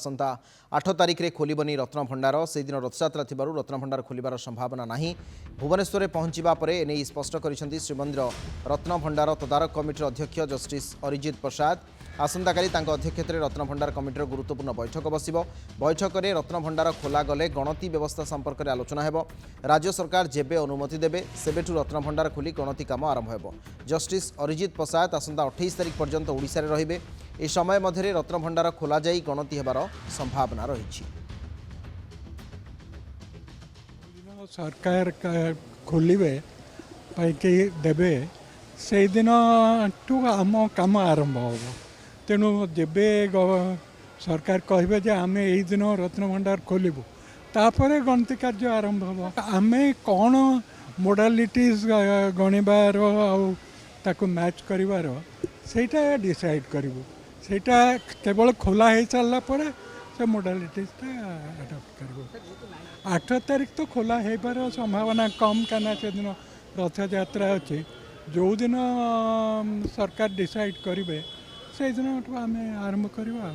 आसंता 8 तारिख रे खोलिबनी रत्नभंडार से दिन रथयात्रा थिबारु रत्नभंडार खोलिबार संभावना नाही। भुवनेश्वर पहुंचीबा परे एने स्पष्ट करिसेंती श्रीमंदिर रत्नभंडार तदारक कमिटीर अध्यक्ष जस्टिस अरिजित प्रसाद। आसंताकाली तांको अध्यक्षतारे रत्नभंडार कमिटीर गुरुत्वपूर्ण बैठक बसिबो। बैठक में रत्नभंडार खोला गले गणति व्यवस्था संपर्क में आलोचना हेबो। राज्य सरकार जेबे अनुमति देबे सेबेठु रत्नभंडार खोली गणति काम आरंभ हेबो। जस्टिस अरिजित प्रसाद आसंता 28 तारिख पर्यंत ओडिशा रे रहिबे। ए समय मध्यरे रत्नभंडार खोला जाई गणति हेबार संभावना रहिछि। सरकार खोलिबे पैके देबे से दिन आम काम आरंभ होबो। तेणु जेबे सरकार कहे जे आम यही दिन रत्नभंडार खोलू तापर गणति कार्य आरंभ हम आम कौन मोडालिटीज गणिबार आकु मैच करिवार सेटा डिसाइड करूँ सेटा केवल खोला हो सारा पर से मोडालिटीजटा आडप्ट करूँ। 8 तारिख तो खोला होबार संभावना कम क्या से दिन रथ यात्रा अच्छी जो दिन सरकार डिसाइड करेंगे से दिन आम आरंभ करवा।